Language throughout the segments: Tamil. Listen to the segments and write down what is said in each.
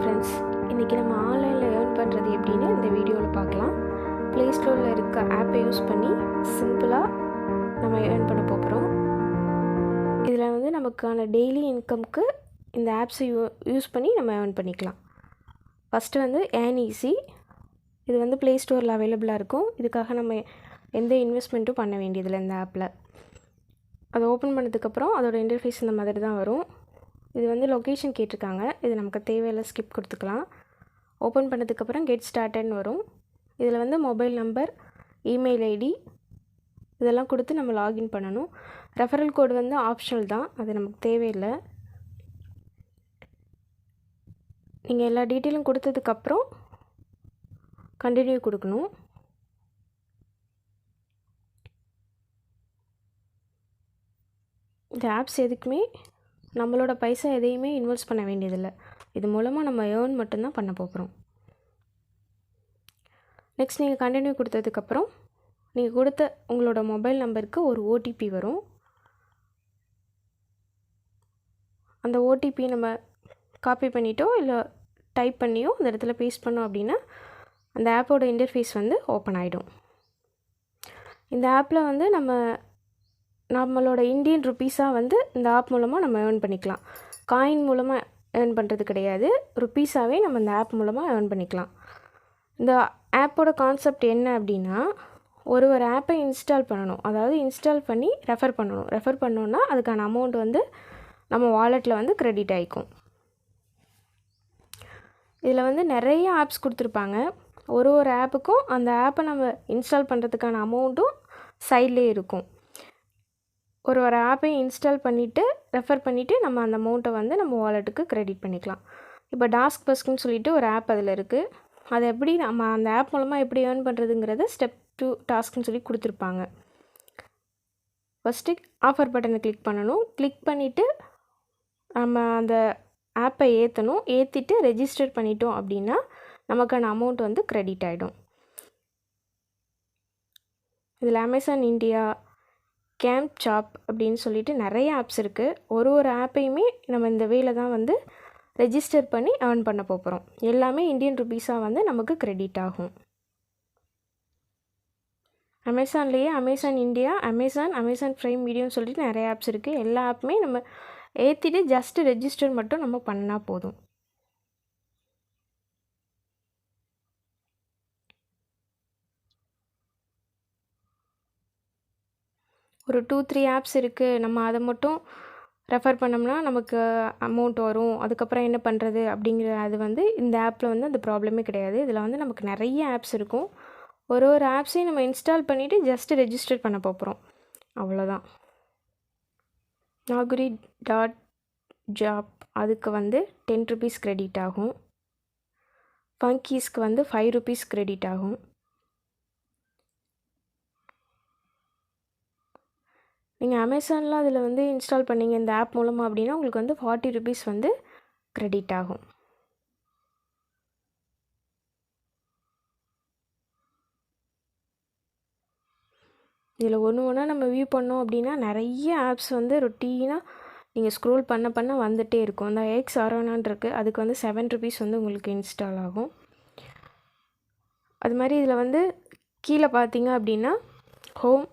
ஃப்ரெண்ட்ஸ், இன்றைக்கி நம்ம ஆன்லைனில் ஏர்ன் பண்ணுறது எப்படின்னு இந்த வீடியோவில் பார்க்கலாம். ப்ளே ஸ்டோரில் இருக்க ஆப்பை யூஸ் பண்ணி சிம்பிளாக நம்ம ஏர்ன் பண்ண போகிறோம். இதில் வந்து நமக்கான டெய்லி இன்கம்க்கு இந்த ஆப்ஸை யூஸ் பண்ணி நம்ம ஏர்ன் பண்ணிக்கலாம். ஃபஸ்ட்டு வந்து ஏர்ன் ஈஸி. இது வந்து ப்ளே ஸ்டோரில் அவைலபிளாக இருக்கும். இதுக்காக நம்ம எந்த இன்வெஸ்ட்மெண்ட்டும் பண்ண வேண்டியதில்லை. இந்த ஆப்பில் அதை ஓப்பன் பண்ணதுக்கப்புறம் அதோட இன்டர்ஃபேஸ் இந்த மாதிரி தான் வரும். இது வந்து லொக்கேஷன் கேட்டிருக்காங்க. இது நமக்கு தேவையில்லை, ஸ்கிப் கொடுத்துக்கலாம். ஓப்பன் பண்ணதுக்கப்புறம் கெட் ஸ்டார்டட்னு வரும். இதில் வந்து மொபைல் நம்பர், இமெயில் ஐடி இதெல்லாம் கொடுத்து நம்ம லாகின் பண்ணணும். ரெஃபரல் கோடு வந்து ஆப்ஷனல் தான், அது நமக்கு தேவையில்லை. நீங்கள் எல்லா டீட்டெயிலும் கொடுத்ததுக்கப்புறம் கண்டினியூ கொடுக்கணும். இந்த ஆப்ஸ் எதுக்குமே நம்மளோட பைசா எதையுமே இன்வெஸ்ட் பண்ண வேண்டியதில்லை. இது மூலமாக நம்ம ஏர்ன் மட்டும்தான் பண்ண போகிறோம். நெக்ஸ்ட் நீங்கள் கண்டினியூ கொடுத்ததுக்கப்புறம் நீங்கள் கொடுத்த உங்களோட மொபைல் நம்பருக்கு ஒரு ஓடிபி வரும். அந்த ஓடிபி நம்ம காப்பி பண்ணிட்டோ இல்லை டைப் பண்ணியோ அந்த இடத்துல பேஸ்ட் பண்ணோம் அப்படின்னா அந்த ஆப்போட இன்டர்ஃபேஸ் வந்து ஓப்பன் ஆகிடும். இந்த ஆப்பில் வந்து நம்மளோட இந்தியன் ருப்பீஸாக வந்து இந்த ஆப் மூலமாக நம்ம ஏர்ன் பண்ணிக்கலாம். காயின் மூலமாக ஏர்ன் பண்ணுறது கிடையாது, ருப்பீஸாகவே நம்ம இந்த ஆப் மூலமாக ஏர்ன் பண்ணிக்கலாம். இந்த ஆப்போட கான்செப்ட் என்ன அப்படின்னா, ஒரு ஆப்பை இன்ஸ்டால் பண்ணணும். அதாவது இன்ஸ்டால் பண்ணி ரெஃபர் பண்ணணும். ரெஃபர் பண்ணோன்னா அதுக்கான அமௌண்ட் வந்து நம்ம வாலெட்டில் வந்து கிரெடிட் ஆகிக்கும். இதில் வந்து நிறைய ஆப்ஸ் கொடுத்துருப்பாங்க. ஒரு ஆப்புக்கும் அந்த ஆப்பை நம்ம இன்ஸ்டால் பண்ணுறதுக்கான அமௌண்ட்டும் சைட்லேயே இருக்கும். ஒரு ஆப்பை இன்ஸ்டால் பண்ணிவிட்டு ரெஃபர் பண்ணிவிட்டு நம்ம அந்த அமௌண்ட்டை வந்து நம்ம வாலெட்டுக்கு கிரெடிட் பண்ணிக்கலாம். இப்போ டாஸ்க் பஸ்க்குன்னு சொல்லிட்டு ஒரு ஆப் அதில் இருக்குது. அதை எப்படி நம்ம அந்த ஆப் மூலமாக எப்படி ஏர்ன் பண்ணுறதுங்கிறத ஸ்டெப் 2 டாஸ்க்னு சொல்லி கொடுத்துருப்பாங்க. ஃபஸ்ட்டு ஆஃபர் பட்டனை கிளிக் பண்ணணும். கிளிக் பண்ணிவிட்டு நம்ம அந்த ஆப்பை ஏற்றணும். ஏற்றிட்டு ரெஜிஸ்டர் பண்ணிட்டோம் அப்படின்னா நமக்கான அமௌண்ட் வந்து கிரெடிட் ஆகிடும். இதில் அமேசான் இந்தியா, கேம்ப் சாப் அப்படின்னு சொல்லிட்டு நிறைய ஆப்ஸ் இருக்குது. ஒரு ஆப்பையுமே நம்ம இந்த வேல தான் வந்து ரெஜிஸ்டர் பண்ணி ஏர்ன் பண்ண போகிறோம். எல்லாமே இந்தியன் ருப்பீஸாக வந்து நமக்கு கிரெடிட் ஆகும். அமேசான்லேயே அமேசான் இந்தியா, அமேசான் ப்ரைம் வீடியோன்னு சொல்லிட்டு நிறைய ஆப்ஸ் இருக்குது. எல்லா ஆப்புமே நம்ம ஏற்றிட்டு ஜஸ்ட்டு ரெஜிஸ்டர் மட்டும் நம்ம பண்ணால் போதும். ஒரு 2-3 ஆப்ஸ் இருக்குது. நம்ம அதை மட்டும் ரெஃபர் பண்ணோம்னா நமக்கு அமௌண்ட் வரும். அதுக்கப்புறம் என்ன பண்ணுறது அப்படிங்கிற அது வந்து இந்த ஆப்பில் வந்து அந்த ப்ராப்ளமே கிடையாது. இதில் வந்து நமக்கு நிறைய ஆப்ஸ் இருக்கும். ஒரு ஆப்ஸையும் நம்ம இன்ஸ்டால் பண்ணிவிட்டு ஜஸ்ட்டு ரெஜிஸ்டர் பண்ண போகிறோம், அவ்வளோதான். naukri.job அதுக்கு வந்து 10 ருபீஸ் கிரெடிட் ஆகும். ஃபங்கீஸ்க்கு வந்து 5 ருபீஸ் கிரெடிட் ஆகும். நீங்கள் அமேசானில் அதில் வந்து இன்ஸ்டால் பண்ணிங்க இந்த ஆப் மூலமாக அப்படின்னா உங்களுக்கு வந்து 40 ருபீஸ் வந்து கிரெடிட் ஆகும். இதில் ஒன்று நம்ம வியூ பண்ணோம் அப்படின்னா நிறைய ஆப்ஸ் வந்து ரொட்டீனாக நீங்கள் ஸ்க்ரோல் பண்ண வந்துகிட்டே இருக்கும். அந்த எக்ஸ் அரோனான் இருக்குது, அதுக்கு வந்து 7 ருபீஸ் வந்து உங்களுக்கு இன்ஸ்டால் ஆகும். அது மாதிரி இதில் வந்து கீழே பார்த்தீங்க அப்படின்னா home,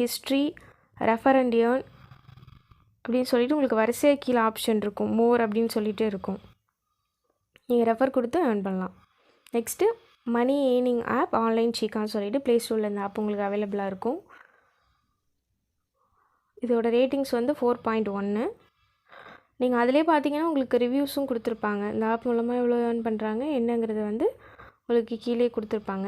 history, refer and earn அப்படின்னு சொல்லிட்டு உங்களுக்கு வரிசையாக கீழே ஆப்ஷன் இருக்கும். மோர் அப்படின்னு சொல்லிட்டு இருக்கும். நீங்கள் ரெஃபர் கொடுத்து ஏர்ன் பண்ணலாம். Next money earning app online சீக்கான்னு சொல்லிட்டு ப்ளே ஸ்டோரில் இந்த ஆப் உங்களுக்கு அவைலபிளாக இருக்கும். இதோட ரேட்டிங்ஸ் வந்து 4.1. நீங்கள் அதிலே பார்த்தீங்கன்னா உங்களுக்கு ரிவ்யூஸும் கொடுத்துருப்பாங்க. இந்த ஆப் மூலமாக எவ்வளோ ஏர்ன் பண்ணுறாங்க என்னங்கிறத வந்து உங்களுக்கு கீழே கொடுத்துருப்பாங்க.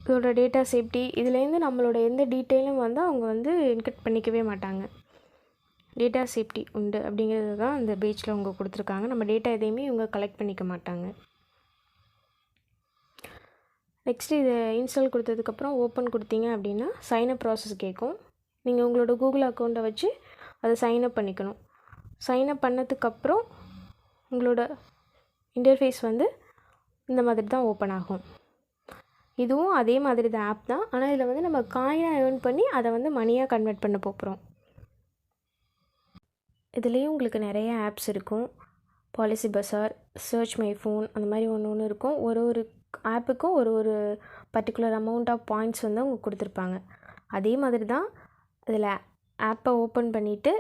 இதோட டேட்டா சேஃப்டி, இதுலேருந்து நம்மளோட எந்த டீட்டெயிலும் வந்து அவங்க வந்து என்கிரிப்ட் பண்ணிக்கவே மாட்டாங்க. டேட்டா சேஃப்டி உண்டு அப்படிங்கிறது தான் அந்த பேஜில் அவங்க கொடுத்துருக்காங்க. நம்ம டேட்டா எதையுமே இவங்க கலெக்ட் பண்ணிக்க மாட்டாங்க. நெக்ஸ்ட்டு இதை இன்ஸ்டால் கொடுத்ததுக்கப்புறம் ஓப்பன் கொடுத்தீங்க அப்படின்னா சைனப் ப்ராசஸ் கேட்கும். நீங்கள் உங்களோட கூகுள் அக்கௌண்ட்டை வச்சு அதை சைனப் பண்ணிக்கணும். சைனப் பண்ணதுக்கப்புறம் உங்களோட இன்டர்ஃபேஸ் வந்து இந்த மாதிரி தான் ஓப்பன் ஆகும். இதுவும் அதே மாதிரி தான் ஆப் தான், ஆனால் இதில் வந்து நம்ம காயினாக ஏர்ன் பண்ணி அதை வந்து மணியாக கன்வெர்ட் பண்ண போகிறோம். இதுலேயும் உங்களுக்கு நிறைய ஆப்ஸ் இருக்கும். Policybazaar, search my phone அந்த மாதிரி ஒன்று இருக்கும். ஒரு ஆப்புக்கும் ஒரு பர்டிகுலர் அமௌண்ட் ஆஃப் பாயிண்ட்ஸ் வந்து அவங்க கொடுத்துருப்பாங்க. அதே மாதிரி தான் இதில் ஆப்பை ஓப்பன் பண்ணிவிட்டு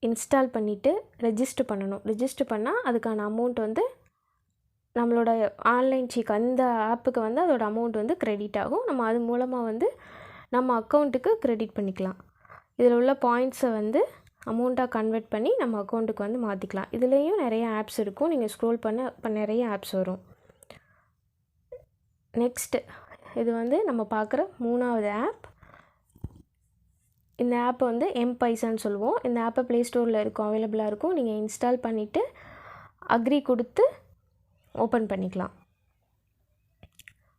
இன்ஸ்டால் பண்ணிவிட்டு ரெஜிஸ்டர் பண்ணணும். ரெஜிஸ்டர் பண்ணால் அதுக்கான அமௌண்ட் வந்து நம்மளோட ஆன்லைன் செக் அந்த ஆப்புக்கு வந்து அதோட அமௌண்ட் வந்து க்ரெடிட் ஆகும். நம்ம அது மூலமாக வந்து நம்ம அக்கௌண்ட்டுக்கு க்ரெடிட் பண்ணிக்கலாம். இதில் உள்ள பாயிண்ட்ஸை வந்து அமௌண்ட்டாக கன்வெர்ட் பண்ணி நம்ம அக்கௌண்ட்டுக்கு வந்து மாற்றிக்கலாம். இதுலேயும் நிறைய ஆப்ஸ் இருக்கும். நீங்கள் ஸ்க்ரோல் பண்ண நிறைய ஆப்ஸ் வரும். நெக்ஸ்ட்டு இது வந்து நம்ம பார்க்குற 3வது ஆப். இந்த ஆப் வந்து M-Paisaன்னு சொல்லுவோம். இந்த ஆப்பை ப்ளே ஸ்டோரில் இருக்கும், அவைலபிளாக இருக்கும். நீங்கள் இன்ஸ்டால் பண்ணிவிட்டு அக்ரி கொடுத்து ஓப்பன் பண்ணிக்கலாம்.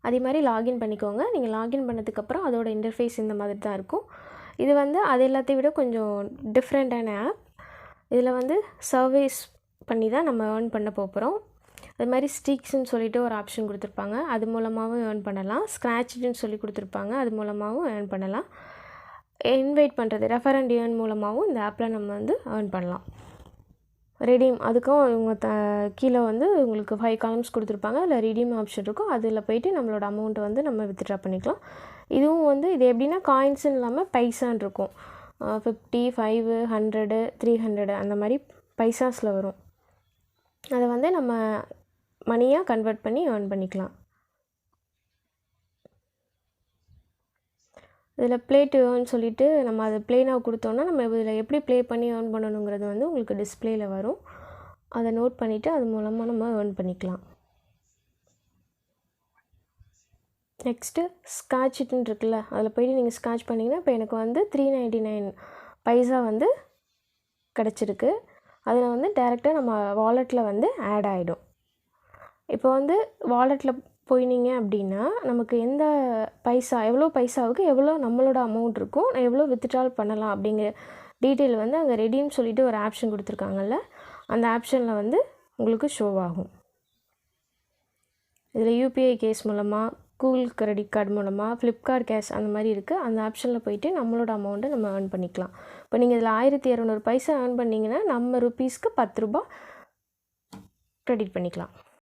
அதே மாதிரி லாகின் பண்ணிக்கோங்க. நீங்கள் லாகின் பண்ணதுக்கப்புறம் அதோட இன்டர்ஃபேஸ் இந்த மாதிரி தான் இருக்கும். இது வந்து அது எல்லாத்தையும் விட கொஞ்சம் டிஃப்ரெண்ட்டான ஆப். இதில் வந்து சர்வீஸ் பண்ணி தான் நம்ம ஏர்ன் பண்ண போகிறோம். அது மாதிரி ஸ்டிக்ஸ்ன்னு சொல்லிட்டு ஒரு ஆப்ஷன் கொடுத்துருப்பாங்க, அது மூலமாகவும் ஏர்ன் பண்ணலாம். ஸ்க்ராட்ச்னு சொல்லி கொடுத்துருப்பாங்க, அது மூலமாகவும் ஏர்ன் பண்ணலாம். இன்வைட் பண்ணுறது ரெஃபர் அண்ட் ஏர்ன் மூலமாகவும் இந்த ஆப்பில் நம்ம வந்து ஏர்ன் பண்ணலாம். ரெடீம் அதுக்கும் இவங்க கீழே வந்து உங்களுக்கு 5 காலம்ஸ் கொடுத்துருப்பாங்க. அதில் ரெடீம் ஆப்ஷன் இருக்கும். அதில் போய்ட்டு நம்மளோட அமௌண்ட்டை வந்து நம்ம வித்ட்ரா பண்ணிக்கலாம். இதுவும் வந்து இது எப்படின்னா காயின்ஸுன்னு இல்லாமல் பைசான்னு இருக்கும். 50, 5, 100, 300 அந்த மாதிரி பைசாஸில் வரும். அதை வந்து நம்ம மணியாக கன்வெர்ட் பண்ணி ஏர்ன் பண்ணிக்கலாம். இதில் ப்ளே டு ஏர்ன் சொல்லிவிட்டு நம்ம அதை ப்ளே நவ் கொடுத்தோன்னா நம்ம இதில் எப்படி ப்ளே பண்ணி ஏர்ன் பண்ணணுங்கிறது வந்து உங்களுக்கு டிஸ்பிளேயில் வரும். அதை நோட் பண்ணிவிட்டு அது மூலமாக நம்ம ஏர்ன் பண்ணிக்கலாம். நெக்ஸ்ட்டு ஸ்க்ராட்ச்னு இருக்குல்ல, அதில் போய்ட்டு நீங்கள் ஸ்க்ராட்ச் பண்ணிங்கன்னா இப்போ எனக்கு வந்து 399 பைசா வந்து கிடச்சிருக்கு. அதில் வந்து டேரெக்டாக நம்ம வாலெட்டில் வந்து ஆட் ஆகிடும். இப்போ வந்து வாலெட்டில் போயினீங்க அப்படின்னா நமக்கு எந்த பைசா எவ்வளோ பைசாவுக்கு எவ்வளோ நம்மளோட அமௌண்ட் இருக்கும், எவ்வளோ வித்ட்ரால் பண்ணலாம் அப்படிங்கிற டீட்டெயில் வந்து அங்கே ரெடீம் சொல்லிவிட்டு ஒரு ஆப்ஷன் கொடுத்துருக்காங்கல்ல, அந்த ஆப்ஷனில் வந்து உங்களுக்கு ஷோ ஆகும். இதில் யூபிஐ கேஸ் மூலமாக, கூகுள் கிரெடிட் கார்டு மூலமாக, ஃப்ளிப்கார்ட் கேஷ் அந்த மாதிரி இருக்குது. அந்த ஆப்ஷனில் போய்ட்டு நம்மளோட அமௌண்ட்டை நம்ம ஏர்ன் பண்ணிக்கலாம். இப்போ நீங்கள் இதில் 1200 பைசா ஏர்ன் பண்ணிங்கன்னா நம்ம ருப்பீஸ்க்கு 10 ரூபா க்ரெடிட் பண்ணிக்கலாம்.